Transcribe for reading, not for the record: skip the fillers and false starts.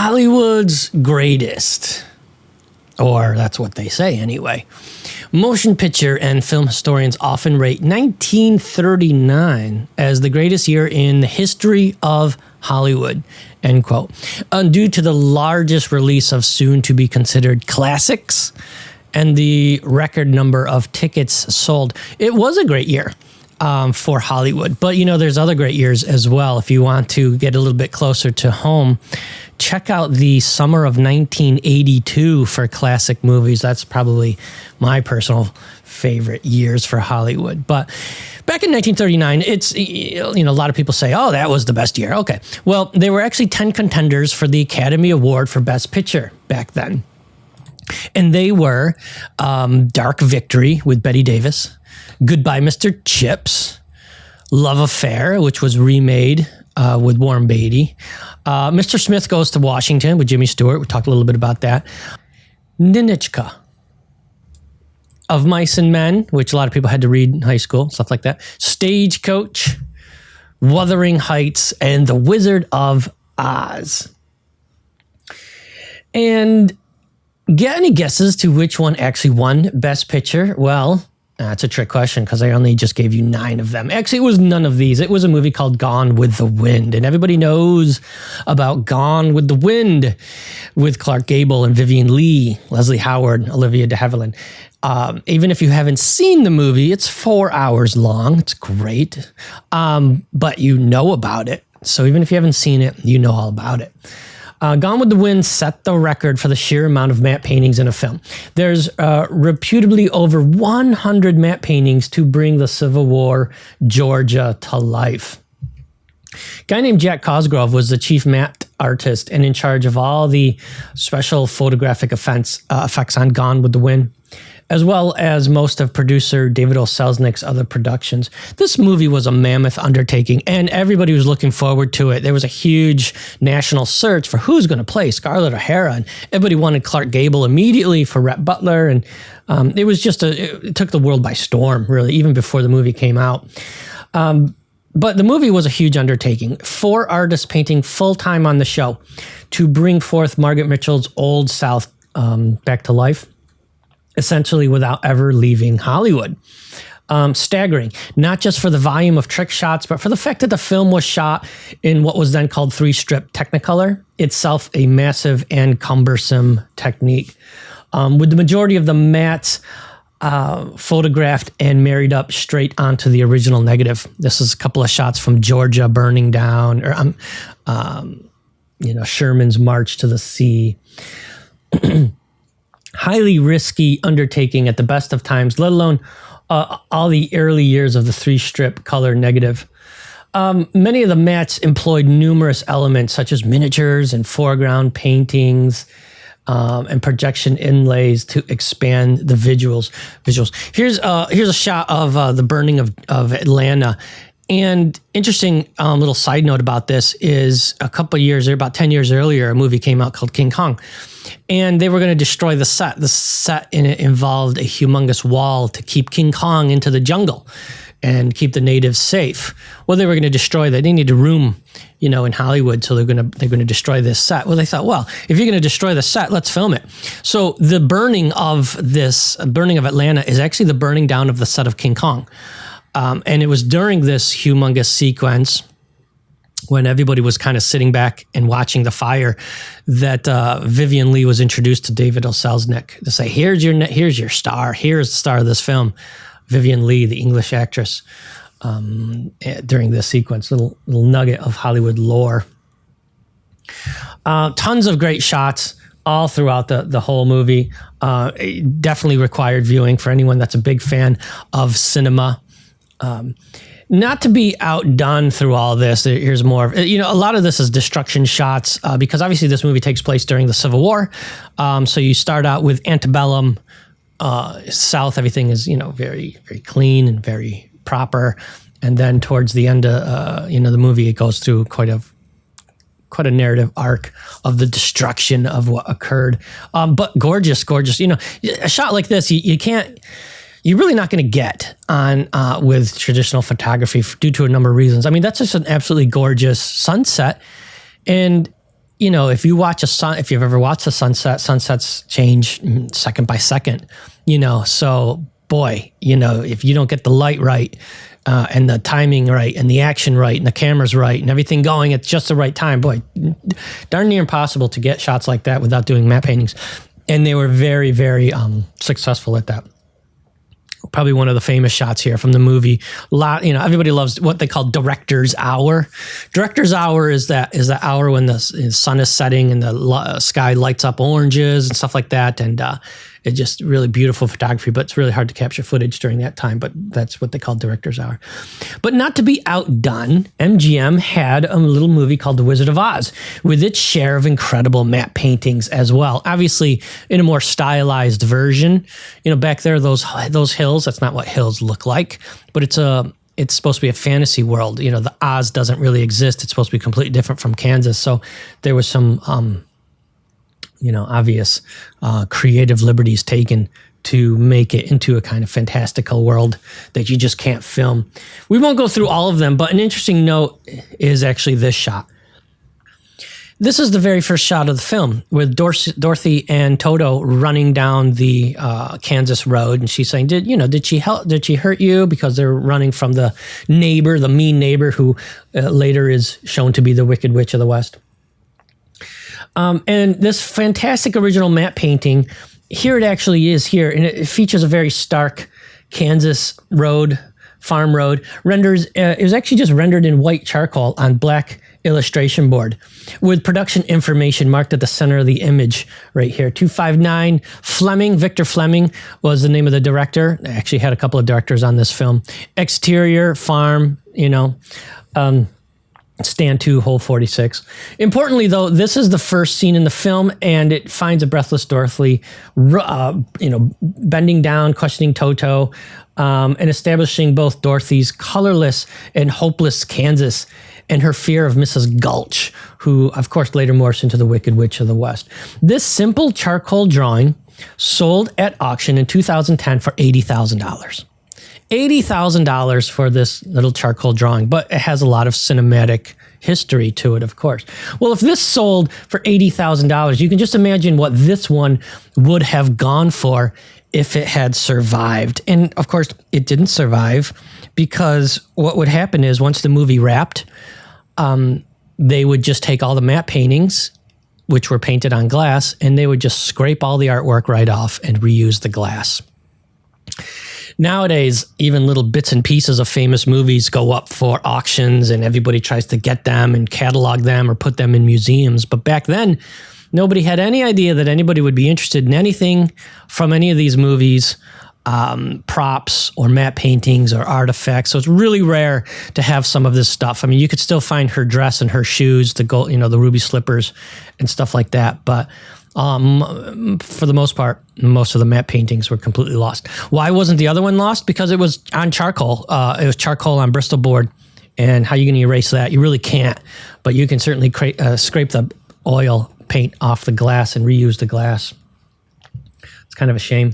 Hollywood's greatest, or that's what they say anyway. Motion picture and film historians often rate 1939 as the greatest year in the history of Hollywood, end quote. Due to the largest release of soon-to-be considered classics and the record number of tickets sold. It was a great year for Hollywood, but there's other great years as well. If you want to get a little bit closer to home, check out the summer of 1982 for classic movies. That's probably my personal favorite years for Hollywood. But back in 1939, it's, a lot of people say, oh, that was the best year. Okay. Well, there were actually 10 contenders for the Academy Award for Best Picture back then. And they were Dark Victory with Bette Davis, Goodbye, Mr. Chips, Love Affair, which was remade with Warren Beatty, Mr. Smith Goes to Washington with Jimmy Stewart. We talked a little bit about that. Ninotchka, Of Mice and Men, which a lot of people had to read in high school, stuff like that. Stagecoach, Wuthering Heights, and The Wizard of Oz. And get any guesses to which one actually won Best Picture? Well, that's a trick question because I only just gave you 9 of them. Actually, it was none of these. It was a movie called Gone with the Wind. And everybody knows about Gone with the Wind with Clark Gable and Vivien Leigh, Leslie Howard, Olivia de Havilland. Even if you haven't seen the movie, it's 4 hours long. It's great. But you know about it. So even if you haven't seen it, you know all about it. Gone with the Wind set the record for the sheer amount of matte paintings in a film. There's reputably over 100 matte paintings to bring the Civil War Georgia to life. A guy named Jack Cosgrove was the chief matte artist and in charge of all the special photographic effects on Gone with the Wind, as well as most of producer David O. Selznick's other productions. This movie was a mammoth undertaking, and everybody was looking forward to it. There was a huge national search for who's going to play Scarlett O'Hara, and everybody wanted Clark Gable immediately for Rhett Butler, and it was just it took the world by storm, really, even before the movie came out. But the movie was a huge undertaking. 4 artists painting full-time on the show to bring forth Margaret Mitchell's Old South back to life, essentially without ever leaving Hollywood. Staggering, not just for the volume of trick shots, but for the fact that the film was shot in what was then called 3-strip Technicolor, itself a massive and cumbersome technique. With the majority of the mattes photographed and married up straight onto the original negative. This is a couple of shots from Georgia burning down, or Sherman's March to the Sea. Highly risky undertaking at the best of times, let alone all the early years of the 3-strip color negative. Many of the mattes employed numerous elements such as miniatures and foreground paintings and projection inlays to expand the visuals. Here's a shot of the burning of Atlanta. And interesting little side note about this is a couple of years, or about 10 years earlier, a movie came out called King Kong. And they were going to destroy the set. The set in it involved a humongous wall to keep King Kong into the jungle and keep the natives safe. Well, they were going to destroy that. They needed room, in Hollywood, so they're going to destroy this set. Well, they thought, well, if you're going to destroy the set, let's film it. So the burning of Atlanta is actually the burning down of the set of King Kong. And it was during this humongous sequence, when everybody was kind of sitting back and watching the fire, that Vivien Leigh was introduced to David O. Selznick to say, here's your star. Here's the star of this film, Vivien Leigh, the English actress, during this sequence. Little nugget of Hollywood lore. Tons of great shots all throughout the whole movie. Definitely required viewing for anyone that's a big fan of cinema. Not to be outdone through all this, here's more. A lot of this is destruction shots because obviously this movie takes place during the Civil War. So you start out with antebellum South. Everything is, very, very clean and very proper. And then towards the end of, the movie, it goes through quite a narrative arc of the destruction of what occurred. But gorgeous. A shot like this, you're really not going to get on with traditional photography due to a number of reasons. I mean, that's just an absolutely gorgeous sunset. And you know, if you've ever watched a sunset, sunsets change second by second, you know, so boy, you know, if you don't get the light right, and the timing right, and the action right, and the camera's right, and everything going at just the right time, boy, darn near impossible to get shots like that without doing matte paintings. And they were very, very successful at that. Probably one of the famous shots here from the movie. You know, everybody loves what they call director's hour. Director's hour is that hour when the sun is setting and the sky lights up oranges and stuff like that. And it's just really beautiful photography, but it's really hard to capture footage during that time. But that's what they call director's hour. But not to be outdone, MGM had a little movie called The Wizard of Oz with its share of incredible matte paintings as well. Obviously, in a more stylized version. You know, back there, those hills, that's not what hills look like, but it's supposed to be a fantasy world. You know, the Oz doesn't really exist. It's supposed to be completely different from Kansas. So there was some, you know, obvious creative liberties taken to make it into a kind of fantastical world that you just can't film. We won't go through all of them, but an interesting note is actually this shot. This is the very first shot of the film with Dorothy and Toto running down the Kansas road, and she's saying, "Did she hurt you?" Because they're running from the neighbor, the mean neighbor, who later is shown to be the Wicked Witch of the West. And this fantastic original matte painting, here it actually is here, and it features a very stark Kansas road, farm road. It was actually just rendered in white charcoal on black illustration board with production information marked at the center of the image right here. 259 Fleming, Victor Fleming was the name of the director. I actually had a couple of directors on this film. Exterior, farm, you know, stand 2, hole 46. Importantly, though, this is the first scene in the film, and it finds a breathless Dorothy, bending down, questioning Toto, and establishing both Dorothy's colorless and hopeless Kansas and her fear of Mrs. Gulch, who, of course, later morphs into the Wicked Witch of the West. This simple charcoal drawing sold at auction in 2010 for $80,000. $80,000 for this little charcoal drawing, but it has a lot of cinematic history to it, of course. Well, if this sold for $80,000, you can just imagine what this one would have gone for if it had survived. And of course, it didn't survive, because what would happen is once the movie wrapped, they would just take all the matte paintings, which were painted on glass, and they would just scrape all the artwork right off and reuse the glass. Nowadays, even little bits and pieces of famous movies go up for auctions, and everybody tries to get them and catalog them or put them in museums. But back then, nobody had any idea that anybody would be interested in anything from any of these movies, props or matte paintings or artifacts. So it's really rare to have some of this stuff. I mean, you could still find her dress and her shoes, the gold, the ruby slippers and stuff like that. But for the most part, most of the matte paintings were completely lost. Why wasn't the other one lost? Because it was on charcoal. It was charcoal on Bristol board. And how are you going to erase that? You really can't. But you can certainly scrape the oil paint off the glass and reuse the glass. It's kind of a shame.